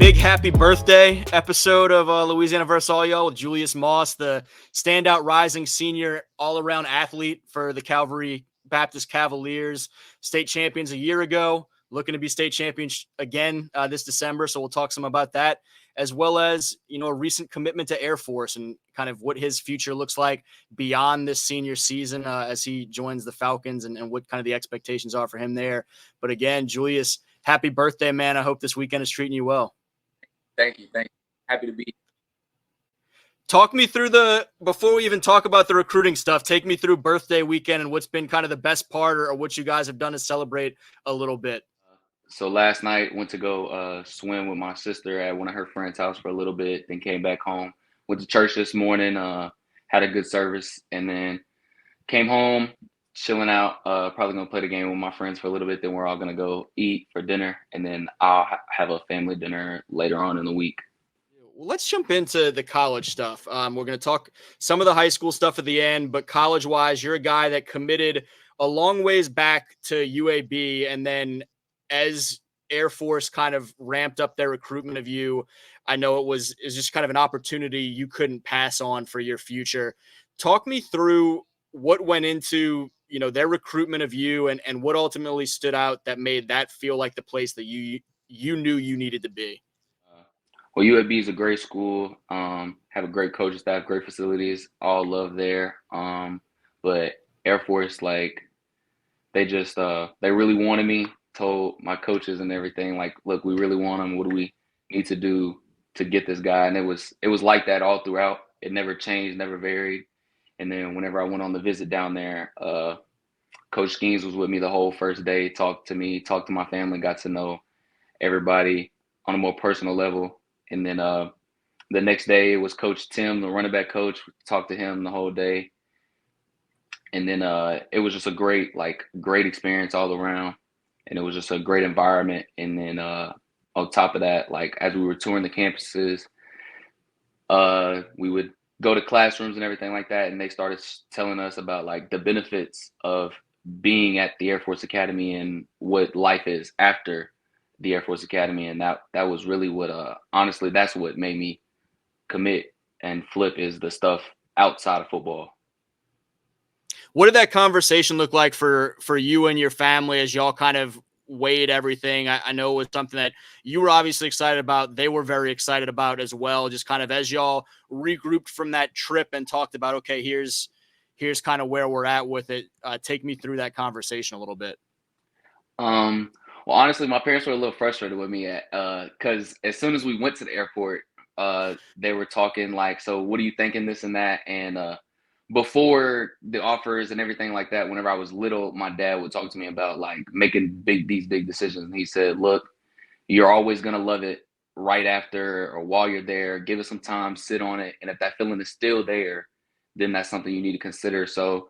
Big happy birthday episode of Louisiana vs. All Y'all with Julius Moss, the standout rising senior all-around athlete for the Calvary Baptist Cavaliers, state champions a year ago, looking to be state champions again this December. So we'll talk some about that, as well as, a recent commitment to Air Force and kind of what his future looks like beyond this senior season as he joins the Falcons and what kind of the expectations are for him there. But again, Julius, happy birthday, man. I hope this weekend is treating you well. Thank you. Happy to be here. Talk me through before we even talk about the recruiting stuff, take me through birthday weekend and what's been kind of the best part or what you guys have done to celebrate a little bit. So last night went to go swim with my sister at one of her friends' house for a little bit, then came back home. Went to church this morning, had a good service, and then came home, chilling out, probably going to play the game with my friends for a little bit. Then we're all going to go eat for dinner, and then I'll have a family dinner later on in the week. Well, let's jump into the college stuff. We're going to talk some of the high school stuff at the end, but college-wise, you're a guy that committed a long ways back to UAB, and then as Air Force kind of ramped up their recruitment of you, I know it was just kind of an opportunity you couldn't pass on for your future. Talk me through what went into their recruitment of you and what ultimately stood out that made that feel like the place that you knew you needed to be. Well, UAB is a great school, have a great coaching staff, great facilities, all love there. But Air Force, they really wanted me, told my coaches and everything, look, we really want him. What do we need to do to get this guy? And it was like that all throughout. It never changed, never varied. And then whenever I went on the visit down there, Coach Skeens was with me the whole first day, talked to me, talked to my family, got to know everybody on a more personal level. And then the next day it was Coach Tim, the running back coach, talked to him the whole day. And then it was just a great experience all around. And it was just a great environment. And then on top of that, as we were touring the campuses, we would go to classrooms and everything like that. And they started telling us about the benefits of being at the Air Force Academy and what life is after the Air Force Academy. And that was really what, honestly, that's what made me commit and flip, is the stuff outside of football. What did that conversation look like for you and your family as y'all kind of weighed everything? I know it was something that you were obviously excited about. They were very excited about as well. Just kind of as y'all regrouped from that trip and talked about, okay, here's kind of where we're at with it. Take me through that conversation a little bit. Well, honestly, my parents were a little frustrated with me because as soon as we went to the airport, they were talking so what are you thinking, this and that? And before the offers and everything like that, whenever I was little, my dad would talk to me about making these big decisions. And he said, look, you're always going to love it right after or while you're there. Give it some time, sit on it. And if that feeling is still there, then that's something you need to consider. So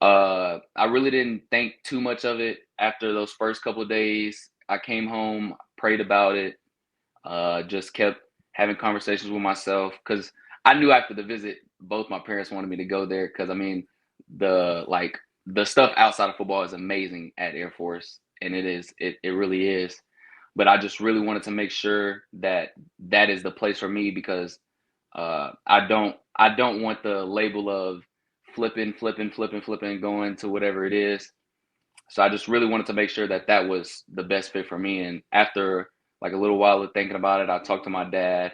I really didn't think too much of it after those first couple of days. I came home, prayed about it, just kept having conversations with myself, because I knew after the visit, both my parents wanted me to go there, because the stuff outside of football is amazing at Air Force, and it really is. But I just really wanted to make sure that is the place for me, because I don't want the label of flipping, going to whatever it is. So I just really wanted to make sure that was the best fit for me. And after a little while of thinking about it, I talked to my dad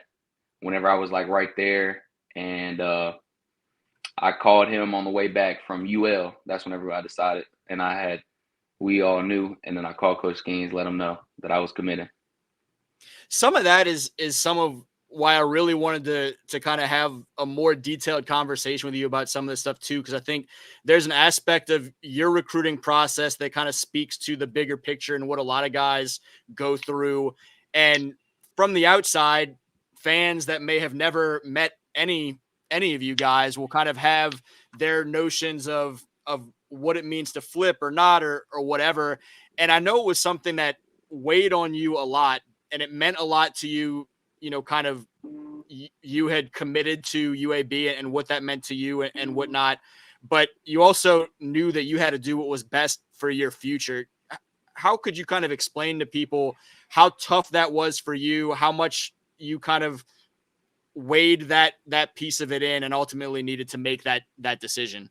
whenever I was right there, and I called him on the way back from UL. That's whenever I decided, and we all knew. And then I called Coach Skeens, let him know that I was committed. Some of that is some of why I really wanted to kind of have a more detailed conversation with you about some of this stuff too, because I think there's an aspect of your recruiting process that kind of speaks to the bigger picture and what a lot of guys go through. And from the outside, fans that may have never met any of you guys will kind of have their notions of what it means to flip or not, or whatever. And I know it was something that weighed on you a lot, and it meant a lot to you, kind of you had committed to UAB and what that meant to you and whatnot. But you also knew that you had to do what was best for your future. how could you kind of explain to people how tough that was for you, how much you kind of weighed that piece of it in and ultimately needed to make that decision?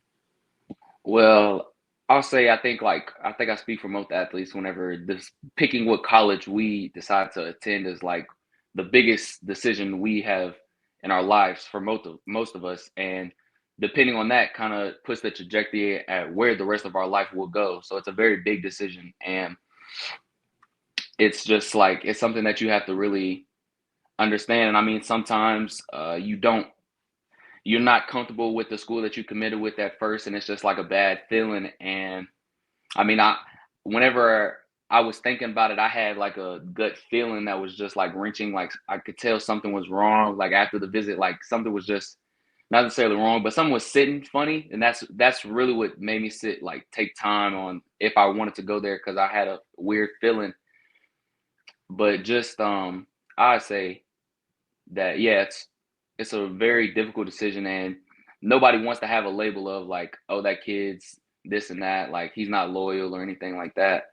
Well, I'll say I think I speak for most athletes whenever this picking what college we decide to attend is like the biggest decision we have in our lives for most of us. And depending on that kind of puts the trajectory at where the rest of our life will go. So it's a very big decision. And it's just like it's something that you have to really understand. And I mean, sometimes you're not comfortable with the school that you committed with at first, and it's just like a bad feeling. And I mean, whenever I was thinking about it, I had like a gut feeling that was just like wrenching. Like I could tell something was wrong. Like after the visit, like something was just not necessarily wrong, but something was sitting funny, and that's really what made me take time on if I wanted to go there because I had a weird feeling. But just I say that yeah, it's a very difficult decision, and nobody wants to have a label of like, oh, that kid's this and that, like he's not loyal or anything like that.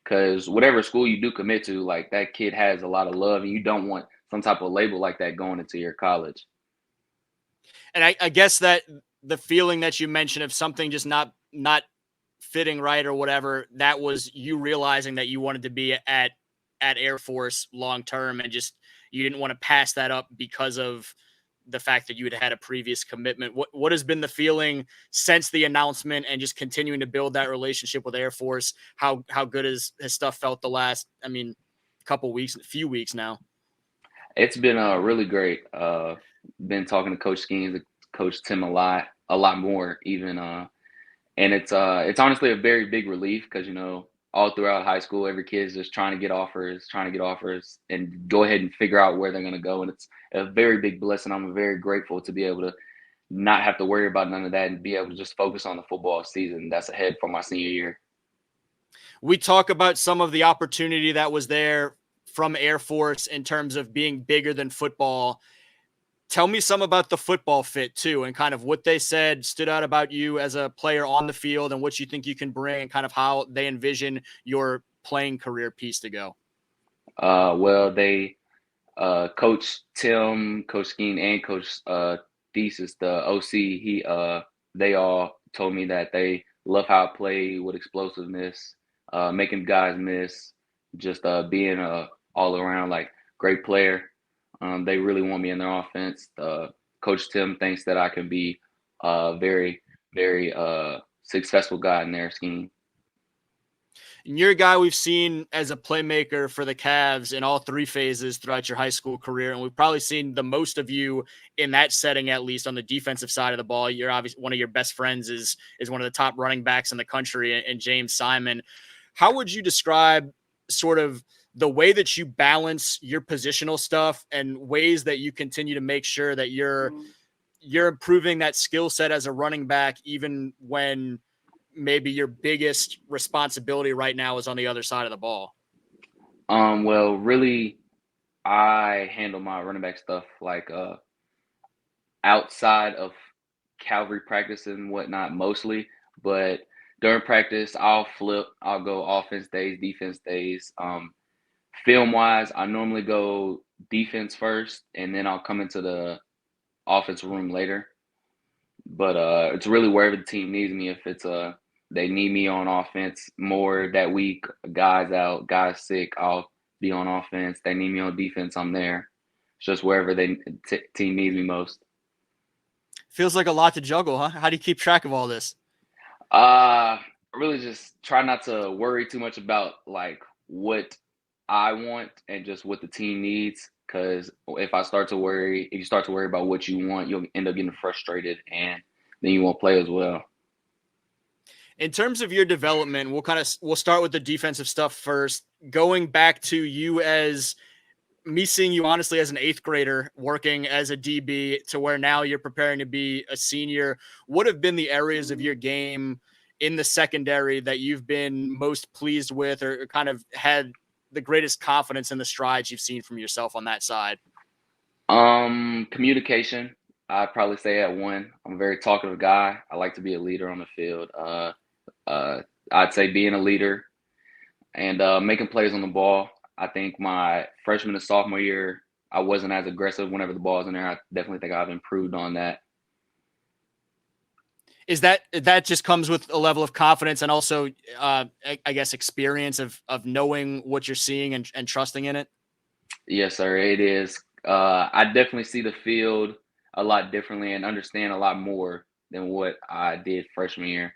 Because whatever school you do commit to, like that kid has a lot of love, and you don't want some type of label like that going into your college. And I guess that the feeling that you mentioned of something just not fitting right or whatever, that was you realizing that you wanted to be at Air Force long term, and just you didn't want to pass that up because of the fact that you had a previous commitment. What has been the feeling since the announcement and just continuing to build that relationship with Air Force? How good has stuff felt the last, I mean, few weeks now? It's been really great. Been talking to Coach Skeens, Coach Tim a lot more even. And it's honestly a very big relief because all throughout high school, every kid's just trying to get offers, and go ahead and figure out where they're gonna go. And it's a very big blessing. I'm very grateful to be able to not have to worry about none of that and be able to just focus on the football season that's ahead for my senior year. We talk about some of the opportunity that was there from Air Force in terms of being bigger than football. Tell me some about the football fit too, and kind of what they said stood out about you as a player on the field and what you think you can bring and kind of how they envision your playing career piece to go. Well, they Coach Tim, Coach Skeen, and Coach Thesis, the OC, they all told me that they love how I play with explosiveness, making guys miss, just being a all around like great player. They really want me in their offense. Coach Tim thinks that I can be a very successful guy in their scheme. And you're a guy we've seen as a playmaker for the Cavs in all three phases throughout your high school career. And we've probably seen the most of you in that setting, at least on the defensive side of the ball. You're obviously one of your best friends is one of the top running backs in the country, and James Simon. How would you describe sort of the way that you balance your positional stuff and ways that you continue to make sure that you're improving that skill set as a running back, even when maybe your biggest responsibility right now is on the other side of the ball? Well, really, I handle my running back stuff like outside of Calvary practice and whatnot mostly, but during practice I'll flip. I'll go offense days, defense days. Film wise, I normally go defense first, and then I'll come into the offense room later. But it's really wherever the team needs me. If it's they need me on offense more that week, guys out, guys sick, I'll be on offense. They need me on defense, I'm there. It's just wherever team needs me most. Feels like a lot to juggle, huh? How do you keep track of all this? I really just try not to worry too much about like what I want and just what the team needs. Because if you start to worry about what you want, you'll end up getting frustrated, and then you won't play as well. In terms of your development, we'll start with the defensive stuff first. Going back to you as me seeing you honestly as an eighth grader working as a DB to where now you're preparing to be a senior, what have been the areas of your game in the secondary that you've been most pleased with or kind of had the greatest confidence in the strides you've seen from yourself on that side? Communication. I'd probably say at one. I'm a very talkative guy. I like to be a leader on the field. Uh, I'd say being a leader and making plays on the ball. I think my freshman and sophomore year, I wasn't as aggressive whenever the ball's in there. I definitely think I've improved on that. Is that just comes with a level of confidence and also, I guess, experience of knowing what you're seeing and trusting in it? Yes, sir. It is. I definitely see the field a lot differently and understand a lot more than what I did freshman year.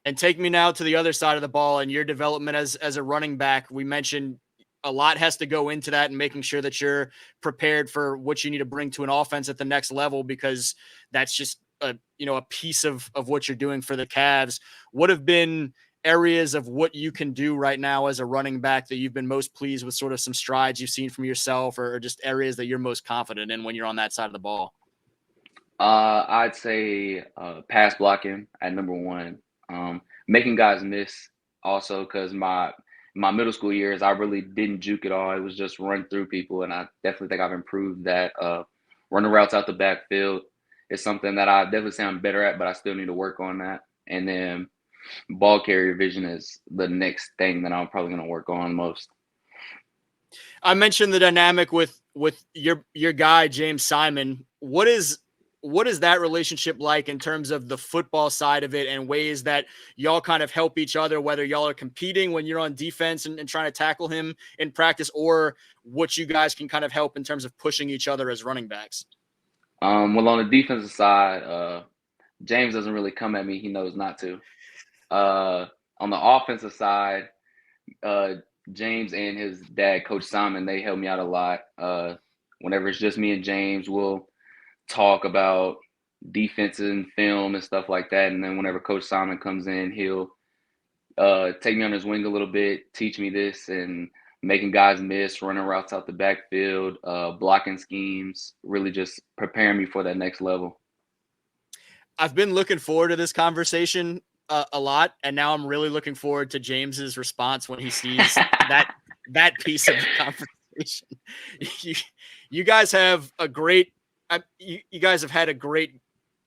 And take me now to the other side of the ball and your development as a running back. We mentioned a lot has to go into that and making sure that you're prepared for what you need to bring to an offense at the next level, because that's just a piece of what you're doing for the Cavs. What have been areas of what you can do right now as a running back that you've been most pleased with, sort of some strides you've seen from yourself, or just areas that you're most confident in when you're on that side of the ball? I'd say pass blocking at number one. Making guys miss also, because my middle school years I really didn't juke at all. It was just run through people, and I definitely think I've improved that. Running routes out the backfield is something that I definitely say I'm better at, but I still need to work on that. And then ball carrier vision is the next thing that I'm probably going to work on most. I mentioned the dynamic with your guy James Simon. What is that relationship like in terms of the football side of it, and ways that y'all kind of help each other, whether y'all are competing when you're on defense and trying to tackle him in practice, or what you guys can kind of help in terms of pushing each other as running backs? Well, on the defensive side, James doesn't really come at me. He knows not to. Uh, on the offensive side, uh, James and his dad, Coach Simon, they help me out a lot. Whenever it's just me and James, we'll talk about defense and film and stuff like that. And then whenever Coach Simon comes in, he'll take me on his wing a little bit, teach me this, and making guys miss, running routes out the backfield, blocking schemes, really just preparing me for that next level. I've been looking forward to this conversation a lot, and now I'm really looking forward to James's response when he sees that piece of the conversation. you, you guys have a great, you guys have had a great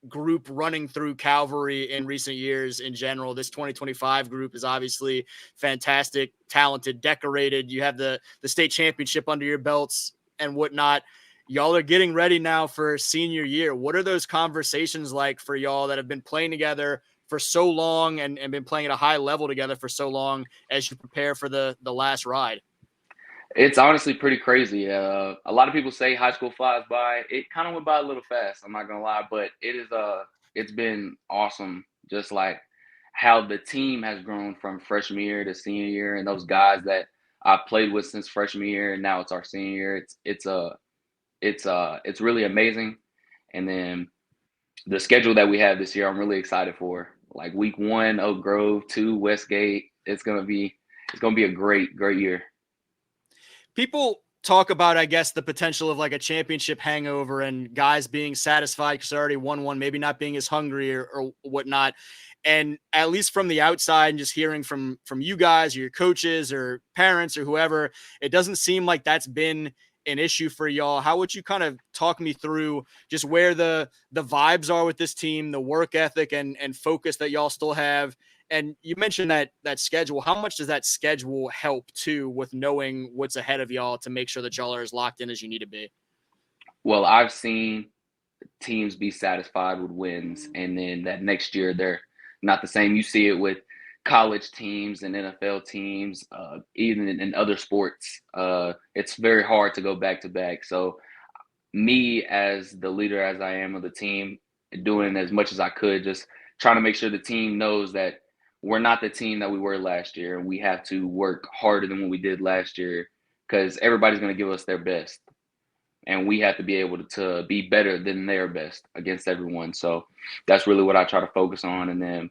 group running through Calvary in recent years in general. This 2025 group is obviously fantastic, talented, decorated. You have the state championship under your belts and whatnot. Y'all are getting ready now for senior year. What are those conversations like for y'all that have been playing together for so long and been playing at a high level together for so long as you prepare for the last ride? It's honestly pretty crazy. A lot of people say high school flies by. It kind of went by a little fast. I'm not gonna lie, but it's been awesome. Just like how the team has grown from freshman year to senior year, and those guys that I played with since freshman year, and now it's our senior year. It's really amazing. And then the schedule that we have this year, I'm really excited for. Like week 1, Oak Grove, 2, Westgate. It's gonna be a great year. People talk about, I guess, the potential of like a championship hangover and guys being satisfied because they already won one, maybe not being as hungry or whatnot. And at least from the outside and just hearing from you guys or your coaches or parents or whoever, it doesn't seem like that's been an issue for y'all. How would you kind of talk me through just where the vibes are with this team, the work ethic and focus that y'all still have? And you mentioned that schedule. How much does that schedule help too with knowing what's ahead of y'all to make sure that y'all are as locked in as you need to be? Well, I've seen teams be satisfied with wins, and then that next year they're not the same. You see it with college teams and NFL teams, even in other sports. It's very hard to go back to back. So, me as the leader as I am of the team, doing as much as I could, just trying to make sure the team knows that we're not the team that we were last year, and we have to work harder than what we did last year because everybody's going to give us their best, and we have to be able to be better than their best against everyone. So that's really what I try to focus on. And then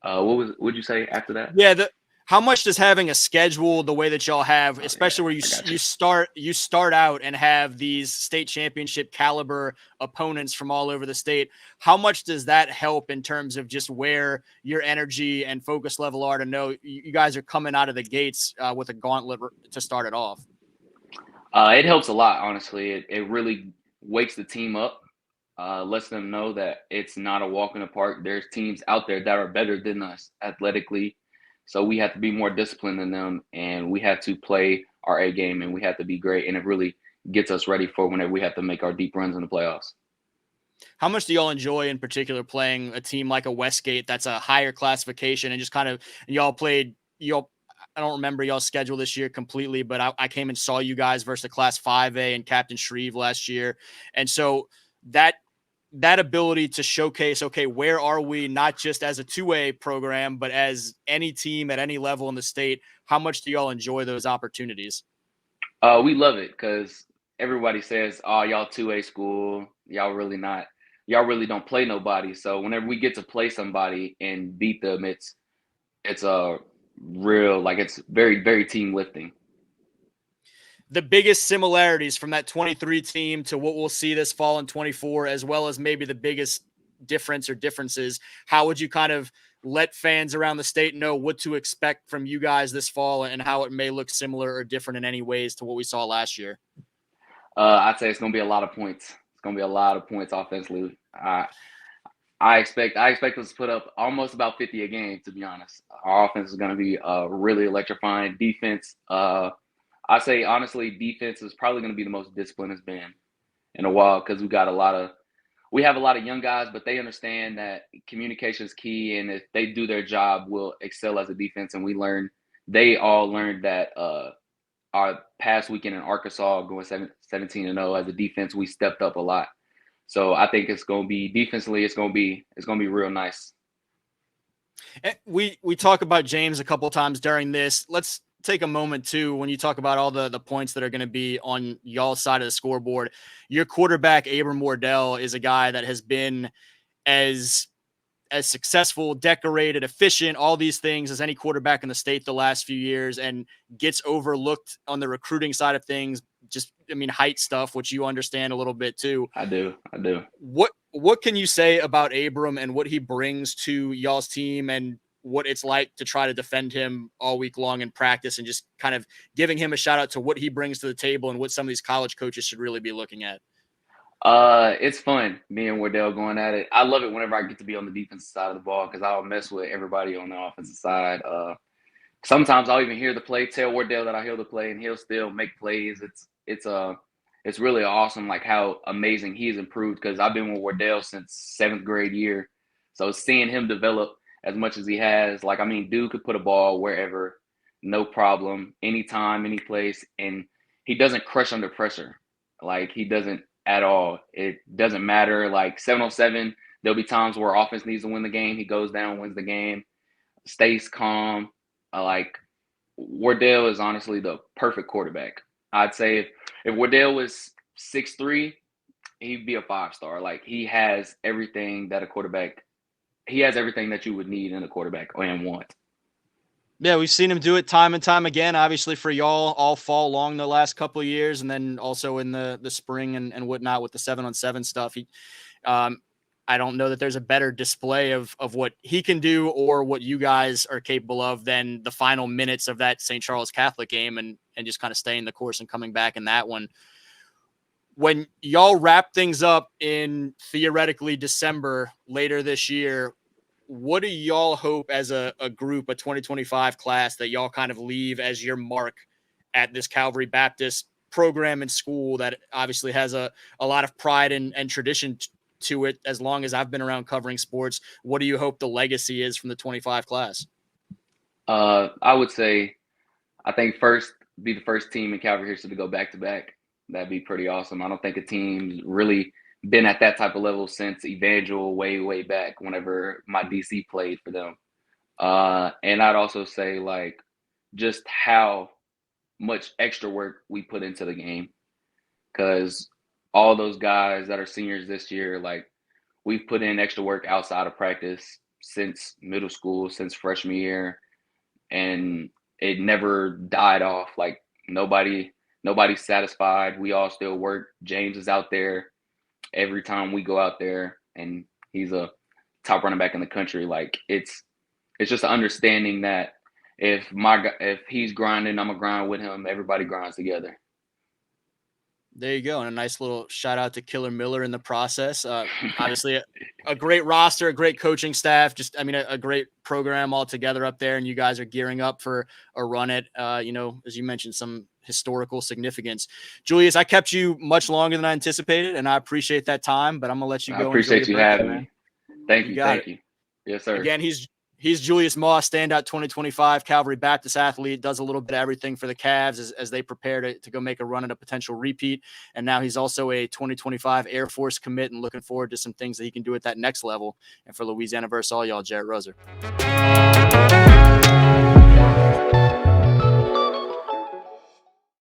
what'd you say after that? Yeah, how much does having a schedule the way that y'all have, Oh yeah, especially where I got you start out and have these state championship caliber opponents from all over the state, how much does that help in terms of just where your energy and focus level are to know you guys are coming out of the gates with a gauntlet to start it off? It helps a lot, honestly. It really wakes the team up, lets them know that it's not a walk in the park. There's teams out there that are better than us athletically, So we have to be more disciplined than them, and we have to play our A game, and we have to be great. And it really gets us ready for whenever we have to make our deep runs in the playoffs. How much do y'all enjoy in particular playing a team like a Westgate that's a higher classification and just kind of y'all played y'all I don't remember y'all's schedule this year completely, but I came and saw you guys versus the Class 5A and Captain Shreve last year. And so that ability to showcase, okay, where are we not just as a 2A program, but as any team at any level in the state, how much do y'all enjoy those opportunities? We love it because everybody says, "Oh, y'all 2A school, y'all really not, y'all really don't play nobody." So whenever we get to play somebody and beat them, it's a real like it's very very team lifting. The biggest similarities from that 23 team to what we'll see this fall in 24, as well as maybe the biggest difference or differences, how would you kind of let fans around the state know what to expect from you guys this fall and how it may look similar or different in any ways to what we saw last year? I'd say it's going to be a lot of points. It's going to be a lot of points offensively. I expect us to put up almost about 50 a game. To be honest, our offense is going to be really electrifying. Defense, I say honestly, defense is probably going to be the most disciplined it's been in a while because we have a lot of young guys, but they understand that communication is key, and if they do their job, we'll excel as a defense. And they all learned that our past weekend in Arkansas, going 17-0 as a defense, we stepped up a lot. So I think it's going to be defensively, it's going to be real nice. We talk about James a couple of times during this. Let's take a moment too when you talk about all the points that are going to be on y'all's side of the scoreboard. Your quarterback Abram Wardell is a guy that has been as successful, decorated, efficient, all these things as any quarterback in the state the last few years, and gets overlooked on the recruiting side of things. Just, I mean, height stuff, which you understand a little bit too. I do. What can you say about Abram and what he brings to y'all's team and what it's like to try to defend him all week long in practice, and just kind of giving him a shout out to what he brings to the table and what some of these college coaches should really be looking at? It's fun, me and Wardell going at it. I love it whenever I get to be on the defensive side of the ball because I'll mess with everybody on the offensive side. Sometimes I'll even hear the play, tell Wardell that I hear the play, and he'll still make plays. It's really awesome, like how amazing he's improved because I've been with Wardell since seventh grade year. So seeing him develop as much as he has, like I mean, dude could put a ball wherever, no problem, anytime, any place, and he doesn't crush under pressure. Like he doesn't at all. It doesn't matter. Like 7-on-7, there'll be times where offense needs to win the game. He goes down, wins the game, stays calm. Like Wardell is honestly the perfect quarterback. I'd say if Wardell was 6'3", he'd be a 5-star. Like he has everything that you would need in a quarterback and want. Yeah, we've seen him do it time and time again, obviously for y'all all fall long the last couple of years, and then also in the spring and whatnot with the 7-on-7 stuff. I don't know that there's a better display of what he can do or what you guys are capable of than the final minutes of that St. Charles Catholic game and just kind of staying the course and coming back in that one. When y'all wrap things up in theoretically December later this year, what do y'all hope as a group, a 2025 class, that y'all kind of leave as your mark at this Calvary Baptist program and school that obviously has a lot of pride and tradition to it as long as I've been around covering sports? What do you hope the legacy is from the 25 class? I would say, I think be the first team in Calvary history to go back to back. That'd be pretty awesome. I don't think a team's really been at that type of level since Evangel way back whenever my DC played for them. And I'd also say like just how much extra work we put into the game because all those guys that are seniors this year, like we've put in extra work outside of practice since middle school, since freshman year, and it never died off. Like nobody's satisfied. We all still work. James is out there every time we go out there, and he's a top running back in the country. Like it's just an understanding that if he's grinding, I'm gonna grind with him. Everybody grinds together. There you go. And a nice little shout out to Killer Miller in the process. Obviously, a great roster, a great coaching staff, just, I mean, a great program altogether up there. And you guys are gearing up for a run at, as you mentioned, some historical significance. Julius, I kept you much longer than I anticipated, and I appreciate that time, but I'm going to let you I go and enjoy appreciate your you birthday, having man. me. Thank You you. got it. Thank you. Yes, sir. Again, he's Julius Moss, standout 2025 Calvary Baptist athlete, does a little bit of everything for the Cavs as they prepare to go make a run at a potential repeat. And now he's also a 2025 Air Force commit and looking forward to some things that he can do at that next level. And for Louisiana versus all y'all, Jarrett Roser.